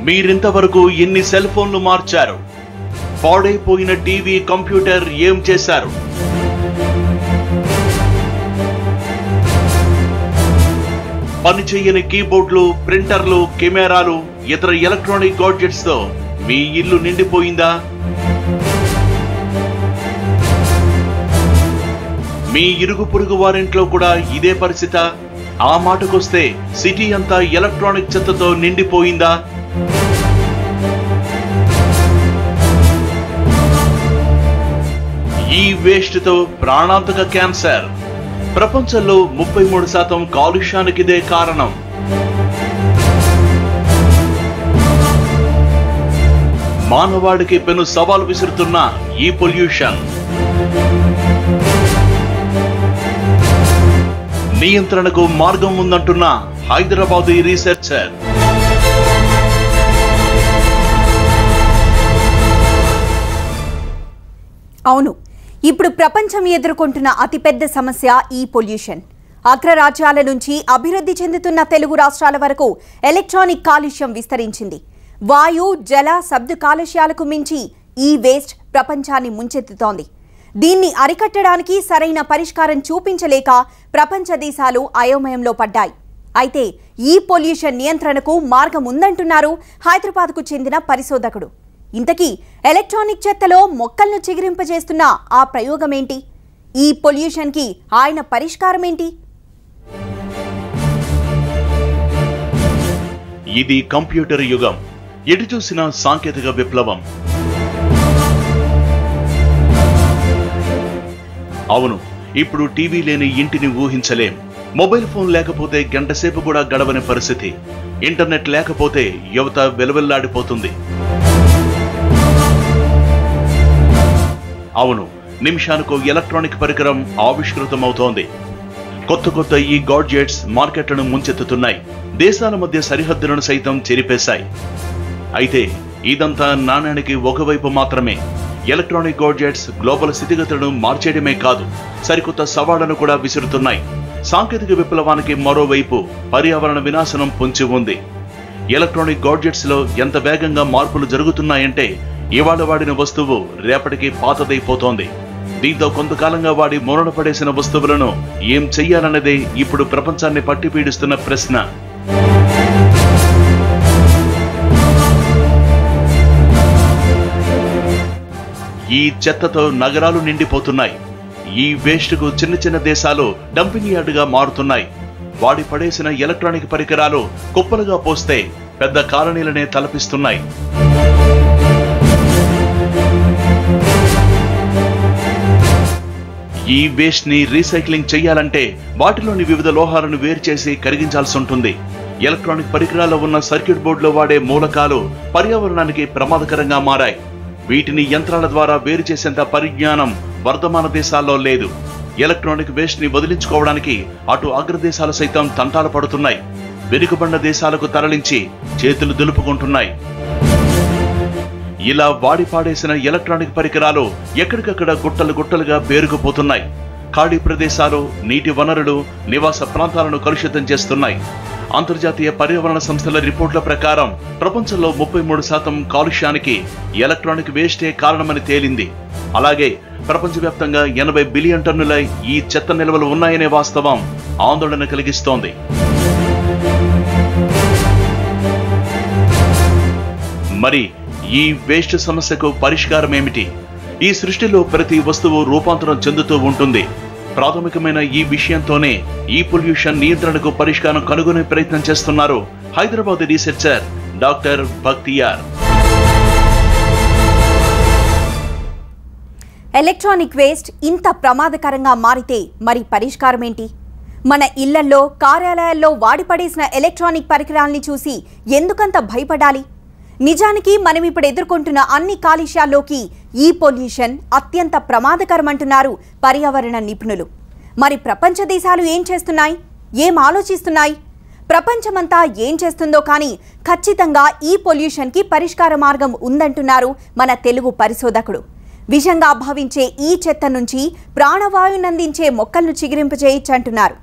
మీరింతవరకు ఎన్ని సెల్ ఫోన్లు మార్చారు? పాడైపోయిన టీవీ, కంప్యూటర్ ఏం చేశారు? పనిచేయని కీబోర్డులు, ప్రింటర్లు, కెమెరాలు, ఇతర ఎలక్ట్రానిక్ గాడ్జెట్స్ తో మీ ఇల్లు నిండిపోయిందా? మీ ఇరుగు పొరుగు వారింట్లో కూడా ఇదే పరిస్థితి? ఆ మాటకొస్తే సిటీ అంతా ఎలక్ట్రానిక్ చెత్తతో నిండిపోయిందా? ఈ వేస్ట్ తో ప్రాణాంతక క్యాన్సర్. ప్రపంచంలో 33% కాలుష్యానికిదే కారణం. మానవాడికి పెను సవాల్ విసురుతున్న ఈ పొల్యూషన్ నియంత్రణకు మార్గం ఉందంటున్న హైదరాబాద్ రీసెర్చర్. అవును, ఇప్పుడు ప్రపంచం ఎదుర్కొంటున్న అతిపెద్ద సమస్య ఈ పొల్యూషన్. అగ్రరాజ్యాల నుంచి అభివృద్ధి చెందుతున్న తెలుగు రాష్ట్రాల వరకు ఎలక్ట్రానిక్ కాలుష్యం విస్తరించింది. వాయు, జల, శబ్ద కాలుష్యాలకు మించి ఈ వేస్ట్ ప్రపంచాన్ని ముంచెత్తుతోంది. దీన్ని అరికట్టడానికి సరైన పరిష్కారం చూపించలేక ప్రపంచ దేశాలు అయోమయంలో పడ్డాయి. అయితే ఈ పొల్యూషన్ నియంత్రణకు మార్గం ఉందంటున్నారు హైదరాబాద్కు చెందిన పరిశోధకుడు. ఇంతకీ ఎలక్ట్రానిక్ చెత్తలో మొక్కలను చిగురింపజేస్తున్న ఆ ప్రయోగమేంటి? ఈ పొల్యూషన్కి ఆయన పరిష్కారమేంటి? ఇది కంప్యూటర్ యుగం. ఎటు చూసిన సాంకేతిక విప్లవం. అవును, ఇప్పుడు టీవీ లేని ఇంటిని ఊహించలేం. మొబైల్ ఫోన్ లేకపోతే గంట సేపు కూడా గడవని పరిస్థితి. ఇంటర్నెట్ లేకపోతే యువత వెలువెల్లాడిపోతుంది. అవును, నిమిషానికి ఎలక్ట్రానిక్ పరికరం ఆవిష్కృతమవుతోంది. కొత్త ఈ గాడ్జెట్స్ మార్కెట్లను ముంచెత్తుతున్నాయి. దేశాల మధ్య సరిహద్దులను సైతం చెరిపేశాయి. అయితే ఇదంతా నాణ్యానికి ఒకవైపు మాత్రమే. ఎలక్ట్రానిక్ గాడ్జెట్స్ గ్లోబల్ స్థితిగతులను మార్చేయడమే కాదు, సరికొత్త సవాళ్లను కూడా విసురుతున్నాయి. సాంకేతిక విప్లవానికి మరోవైపు పర్యావరణ వినాశనం పొంచి ఉంది. ఎలక్ట్రానిక్ గాడ్జెట్స్ లో ఎంత వేగంగా మార్పులు జరుగుతున్నాయంటే ఇవాళ వాడిన వస్తువు రేపటికి పాతదైపోతోంది. దీంతో కొంతకాలంగా వాడి మూలన పడేసిన వస్తువులను ఏం చెయ్యాలన్నదే ఇప్పుడు ప్రపంచాన్ని పట్టి పీడిస్తున్న ప్రశ్న. ఈ చెత్తతో నగరాలు నిండిపోతున్నాయి. ఈ వేస్ట్ కు చిన్న దేశాలు డంపింగ్ యార్డుగా మారుతున్నాయి. వాడి పడేసిన ఎలక్ట్రానిక్ పరికరాలు కుప్పలుగా పోస్తే పెద్ద కాలనీలనే తలపిస్తున్నాయి. ఈ వేస్ట్ ని రీసైక్లింగ్ చేయాలంటే వాటిలోని వివిధ లోహాలను వేరు చేసి కరిగించాల్సి ఉంటుంది. ఎలక్ట్రానిక్ పరికరాల్లో ఉన్న సర్క్యూట్ బోర్డులో వాడే మూలకాలు పర్యావరణానికి ప్రమాదకరంగా మారాయి. వీటిని యంత్రాల ద్వారా వేరు చేసేంత పరిజ్ఞానం వర్ధమాన దేశాల్లో లేదు. ఎలక్ట్రానిక్ వేస్ట్ ని వదిలించుకోవడానికి అటు అగ్రదేశాలు సైతం తంటాలు పడుతున్నాయి. వెనుకబడిన దేశాలకు తరలించి చేతులు దులుపుకుంటున్నాయి. ఇలా వాడి పాడేసిన ఎలక్ట్రానిక్ పరికరాలు ఎక్కడికక్కడ గుట్టలుగా పేరుకుపోతున్నాయి. ఖాళీ ప్రదేశాలు, నీటి వనరులు, నివాస ప్రాంతాలను కలుషితం చేస్తున్నాయి. అంతర్జాతీయ పర్యావరణ సంస్థల రిపోర్టుల ప్రకారం ప్రపంచంలో 33% కాలుష్యానికి ఎలక్ట్రానిక్ వేస్టే కారణమని తేలింది. అలాగే ప్రపంచవ్యాప్తంగా 80 బిలియన్ టన్నుల ఈ చెత్త నిల్వలు ఉన్నాయనే వాస్తవం ఆందోళన కలిగిస్తోంది. మరి ఈ వేస్ట్ సమస్యకు పరిష్కారం ఏమిటి? ఈ సృష్టిలో ప్రతి వస్తువు రూపాంతరం చెందుతూ ఉంటుంది. ప్రాథమికమైన ఈ విషయంతోనే ఈ పొల్యూషన్ నియంత్రణకు పరిష్కారం కనుగొనే ప్రయత్నం చేస్తున్నారు Hyderabad researcher doctor Bakhtiyar. Electronic waste ఇంత ప్రమాదకరంగా మారితే మరి పరిష్కారం ఏంటి? మన ఇళ్లల్లో, కార్యాలయాల్లో వాడిపడేసిన ఎలక్ట్రానిక్ పరికరాల్ని చూసి ఎందుకంత భయపడాలి? నిజానికి మనం ఇప్పుడు ఎదుర్కొంటున్న అన్ని కాలుష్యాల్లోకి ఈ పొల్యూషన్ అత్యంత ప్రమాదకరమంటున్నారు పర్యావరణ నిపుణులు. మరి ప్రపంచ దేశాలు ఏం చేస్తున్నాయి? ఏం ఆలోచిస్తున్నాయి? ప్రపంచమంతా ఏం చేస్తుందో కానీ ఖచ్చితంగా ఈ పొల్యూషన్కి పరిష్కార మార్గం ఉందంటున్నారు మన తెలుగు పరిశోధకుడు. విషంగా భావించే ఈ చెత్త నుంచి ప్రాణవాయునందించే మొక్కలను చిగురింపజేయొచ్చంటున్నారు.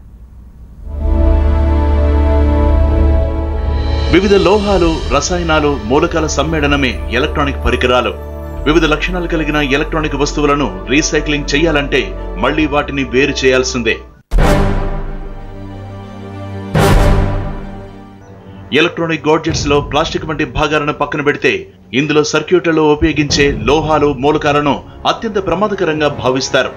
వివిధ లోహాలు, రసాయనాలు, మూలకాల సమ్మేళనమే ఎలక్ట్రానిక్ పరికరాలు. వివిధ లక్షణాలు కలిగిన ఎలక్ట్రానిక్ వస్తువులను రీసైక్లింగ్ చేయాలంటే మళ్లీ వాటిని వేరు చేయాల్సిందే. ఎలక్ట్రానిక్ గాడ్జెట్స్ లో ప్లాస్టిక్ వంటి భాగాలను పక్కన పెడితే ఇందులో సర్క్యూట్లలో ఉపయోగించే లోహాలు, మూలకాలను అత్యంత ప్రమాదకరంగా భావిస్తారు.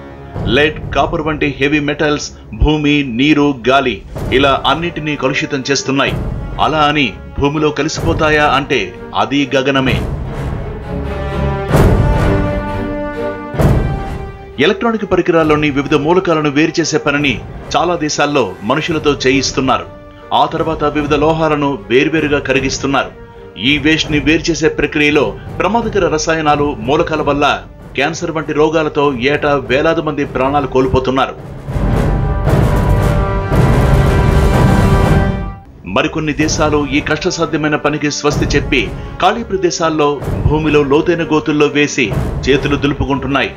లెడ్, కాపర్ వంటి హెవీ మెటల్స్ భూమి, నీరు, గాలి ఇలా అన్నిటినీ కలుషితం చేస్తున్నాయి. అలా అని భూమిలో కలిసిపోతాయా అంటే అది గగనమే. ఎలక్ట్రానిక్ పరికరాల్లోని వివిధ మూలకాలను వేరు చేసే పనిని చాలా దేశాల్లో మనుషులతో చేయిస్తున్నారు. ఆ తర్వాత వివిధ లోహాలను వేర్వేరుగా కరిగిస్తున్నారు. ఈ వేస్ట్ ని వేరు చేసే ప్రక్రియలో ప్రమాదకర రసాయనాలు, మూలకాల వల్ల క్యాన్సర్ వంటి రోగాలతో ఏటా వేలాది మంది ప్రాణాలు కోల్పోతున్నారు. మరికొన్ని దేశాలు ఈ కష్టసాధ్యమైన పనికి స్వస్తి చెప్పి ఖాళీ ప్రదేశాల్లో భూమిలో లోతైన గోతుల్లో వేసి చేతులు దులుపుకుంటున్నాయి.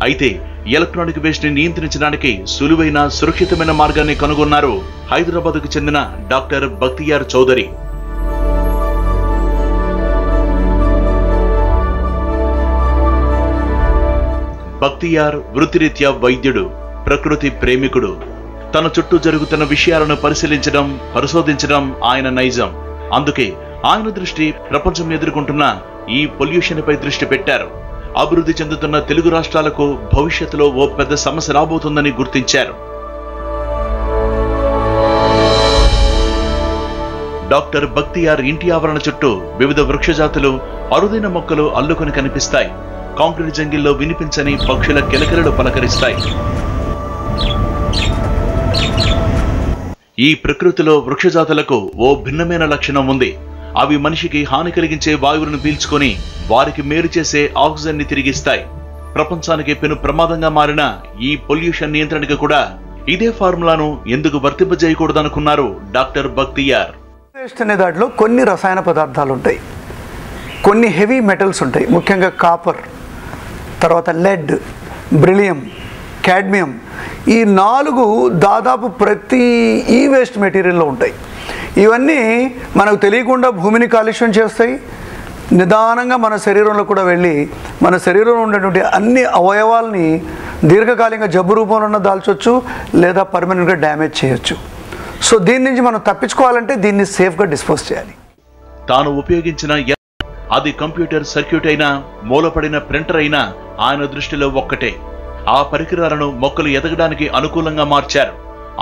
అయితే ఎలక్ట్రానిక్ వేస్ట్ ని నియంత్రించడానికి సులువైన, సురక్షితమైన మార్గాన్ని కనుగొన్నారు హైదరాబాద్కు చెందిన డాక్టర్ బక్తియార్ చౌదరి. బక్తియార్ వృత్తిరీత్యా వైద్యుడు, ప్రకృతి ప్రేమికుడు. తన చుట్టూ జరుగుతున్న విషయాలను పరిశోధించడం ఆయన నైజం. అందుకే ఆయన దృష్టి ప్రపంచం ఎదుర్కొంటున్న ఈ పొల్యూషన్ పై దృష్టి పెట్టారు. అభివృద్ధి చెందుతున్న తెలుగు రాష్ట్రాలకు భవిష్యత్తులో ఓ పెద్ద సమస్య రాబోతుందని గుర్తించారు. డాక్టర్ బక్తియార్ ఇంటి ఆవరణ చుట్టూ వివిధ వృక్షజాతులు, అరుదైన మొక్కలు అల్లుకొని కనిపిస్తాయి. కాంక్రీట్ జంగిల్లో వినిపించని పక్షుల కిలకిలలు పలకరిస్తాయి. ఈ ప్రకృతిలో వృక్షజాతులకు ఓ భిన్నమైన లక్షణం ఉంది. అవి మనిషికి హాని కలిగించే వాయువులను పీల్చుకొని వారికి మేలు చేసే ఆక్సిజన్ ని తిరిగిస్తాయి. ప్రపంచానికి పెను ప్రమాదంగా మారిన ఈ పొల్యూషన్ నియంత్రణకు కూడా ఇదే ఫార్ములాను ఎందుకు వర్తింపజేయకూడదనుకున్నారు డాక్టర్ బక్తియార్. వేస్ట్ అనే దాంట్లో కొన్ని రసాయన పదార్థాలు ఉంటాయి, కొన్ని హెవీ మెటల్స్ ఉంటాయి. ముఖ్యంగా కాపర్, తర్వాత లెడ్, బ్రిలియం, కాడ్మియం, ఈ 4 దాదాపు ప్రతి ఈ వేస్ట్ మెటీరియల్లో ఉంటాయి. ఇవన్నీ మనకు తెలియకుండా భూమిని కాలుష్యం చేస్తాయి. నిదానంగా మన శరీరంలో కూడా వెళ్ళి మన శరీరంలో ఉన్నటువంటి అన్ని అవయవాల్ని దీర్ఘకాలికంగా జబ్బు రూపంలో దాల్చొచ్చు, లేదా పర్మనెంట్గా డ్యామేజ్ చేయొచ్చు. సో దీని నుంచి మనం తప్పించుకోవాలంటే దీన్ని సేఫ్గా డిస్పోజ్ చేయాలి. తాను ఉపయోగించిన అది కంప్యూటర్ సర్క్యూట్ అయినా, మూలపడిన ప్రింటర్ అయినా ఆయన దృష్టిలో ఒక్కటే. ఆ పరికరాలను మొక్కలు ఎదగడానికి అనుకూలంగా మార్చారు.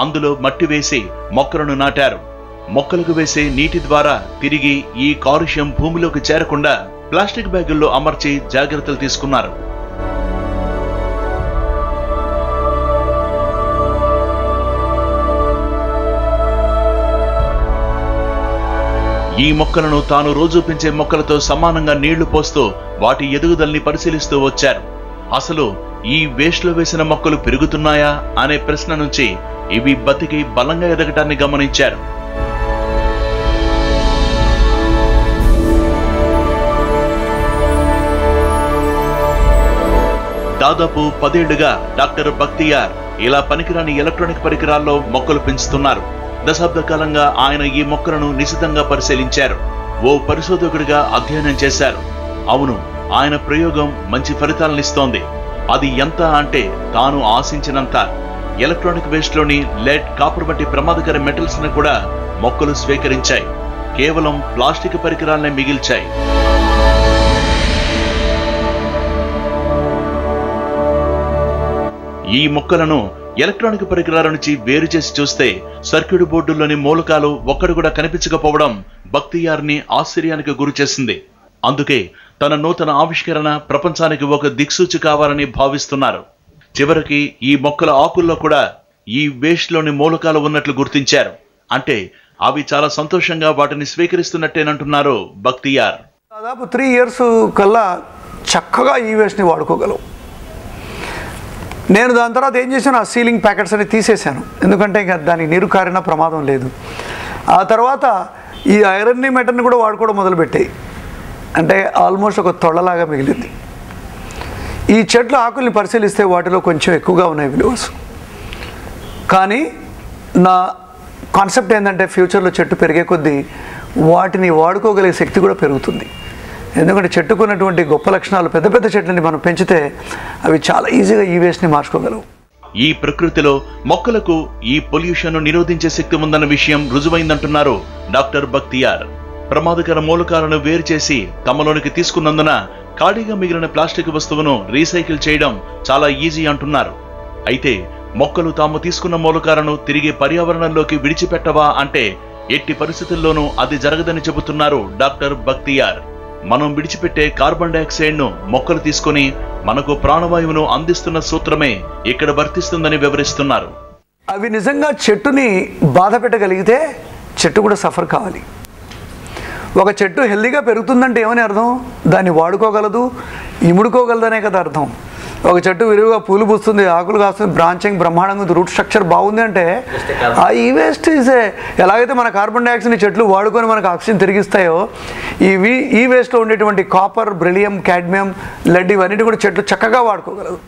అందులో మట్టి వేసి మొక్కలను నాటారు. మొక్కలకు వేసే నీటి ద్వారా తిరిగి ఈ కాలుష్యం భూమిలోకి చేరకుండా ప్లాస్టిక్ బ్యాగుల్లో అమర్చి జాగ్రత్తలు తీసుకున్నారు. ఈ మొక్కలను తాను రోజు పెంచే మొక్కలతో సమానంగా నీళ్లు పోస్తూ వాటి ఎదుగుదలని పరిశీలిస్తూ వచ్చారు. అసలు ఈ వేస్ట్ లో వేసిన మొక్కలు పెరుగుతున్నాయా అనే ప్రశ్న నుంచి ఇవి బతికి బలంగా ఎదగటాన్ని గమనించారు. దాదాపు 10 ఏళ్లుగా డాక్టర్ బక్తియార్ ఇలా పనికిరాని ఎలక్ట్రానిక్ పరికరాల్లో మొక్కలు పెంచుతున్నారు. దశాబ్ద కాలంగా ఆయన ఈ మొక్కలను నిశితంగా పరిశీలించారు. ఓ పరిశోధకుడిగా అధ్యయనం చేశారు. అవును, ఆయన ప్రయోగం మంచి ఫలితాలనిస్తోంది. అది ఎంత అంటే తాను ఆశించినంత. ఎలక్ట్రానిక్ వేస్ట్ లోని లెడ్, కాపర్ వంటి ప్రమాదకర మెటల్స్ ను కూడా మొక్కలు స్వీకరించాయి. కేవలం ప్లాస్టిక్ పరికరాలనే మిగిల్చాయి. ఈ మొక్కలను ఎలక్ట్రానిక్ పరికరాల నుంచి వేరు చేసి చూస్తే సర్క్యూట్ బోర్డుల్లోని మూలకాలు ఒక్కడు కూడా కనిపించకపోవడం బక్తియార్ని ఆశ్చర్యానికి గురి చేసింది. అందుకే తన నూతన ఆవిష్కరణ ప్రపంచానికి ఒక దిక్సూచి కావాలని భావిస్తున్నారు. చివరికి ఈ మొక్కల ఆకుల్లో కూడా ఈ వేస్ట్ లోని మూలకాలు ఉన్నట్లు గుర్తించారు. అంటే అవి చాలా సంతోషంగా వాటిని స్వీకరిస్తున్నట్టేనంటున్నారు బక్తియార్. దాదాపు 3 years కల్లా చక్కగా ఈ వేస్ట్ని వాడుకోగలవు. నేను దాని తర్వాత ఏం చేశాను, ఆ సీలింగ్ ప్యాకెట్స్ అని తీసేశాను. ఎందుకంటే ఇంకా దానికి నీరు కారిన ప్రమాదం లేదు. ఆ తర్వాత ఈ ఐరన్ని, మెటల్ని కూడా వాడుకోవడం మొదలుపెట్టాయి. అంటే ఆల్మోస్ట్ ఒక తొళ్ళలాగా మిగిలింది. ఈ చెట్ల ఆకుల్ని పరిశీలిస్తే వాటిలో కొంచెం ఎక్కువగా ఉన్నాయి విలువస్. కానీ నా కాన్సెప్ట్ ఏంటంటే ఫ్యూచర్లో చెట్టు పెరిగే కొద్దీ వాటిని వాడుకోగలిగే శక్తి కూడా పెరుగుతుంది. ఎందుకంటే చెట్టుకున్నటువంటి గొప్ప లక్షణాలు, పెద్ద పెద్ద చెట్లని మనం పెంచితే అవి చాలా ఈజీగా ఈ వేస్ట్ని మార్చుకోగలవు. ఈ ప్రకృతిలో మొక్కలకు ఈ పొల్యూషన్ నిరోధించే శక్తి ఉందన్న విషయం రుజువైందంటున్నారు డాక్టర్ బక్తియార్. ప్రమాదకర మూలకాలను వేరు చేసి తమలోనికి తీసుకున్నందున ఖాళీగా మిగిలిన ప్లాస్టిక్ వస్తువును రీసైకిల్ చేయడం చాలా ఈజీ అంటున్నారు. అయితే మొక్కలు తాము తీసుకున్న మూలకాలను తిరిగి పర్యావరణంలోకి విడిచిపెట్టవా అంటే ఎట్టి పరిస్థితుల్లోనూ అది జరగదని చెబుతున్నారు డాక్టర్ బక్తియార్. మనం విడిచిపెట్టే కార్బన్ డైఆక్సైడ్ ను మొక్కలు తీసుకొని మనకు ప్రాణవాయువును అందిస్తున్న సూత్రమే ఇక్కడ వర్తిస్తుందని వివరిస్తున్నారు. అవి నిజంగా చెట్టుని బాధ పెట్టగలిగితే చెట్టు కూడా సఫర్ కావాలి. ఒక చెట్టు హెల్దీగా పెరుగుతుందంటే ఏమని అర్థం? దాన్ని వాడుకోగలదు, ఇముడుకోగలదనే కదా అర్థం. ఒక చెట్టు విరివిగా పూలు పూస్తుంది, ఆకులు కాస్తుంది, బ్రాంచింగ్ బ్రహ్మాండంగా ఉంది, రూట్ స్ట్రక్చర్ బాగుంది అంటే ఆ ఈ వేస్ట్ ఈజే. ఎలాగైతే మన కార్బన్ డైఆక్సైడ్ని చెట్లు వాడుకొని మనకు ఆక్సిజన్ తిరిగిస్తాయో ఈ వేస్ట్లో ఉండేటువంటి కాపర్, బ్రిలియం, కాడ్మియం, లెడ్ ఇవన్నిటి కూడా చెట్లు చక్కగా వాడుకోగలదు.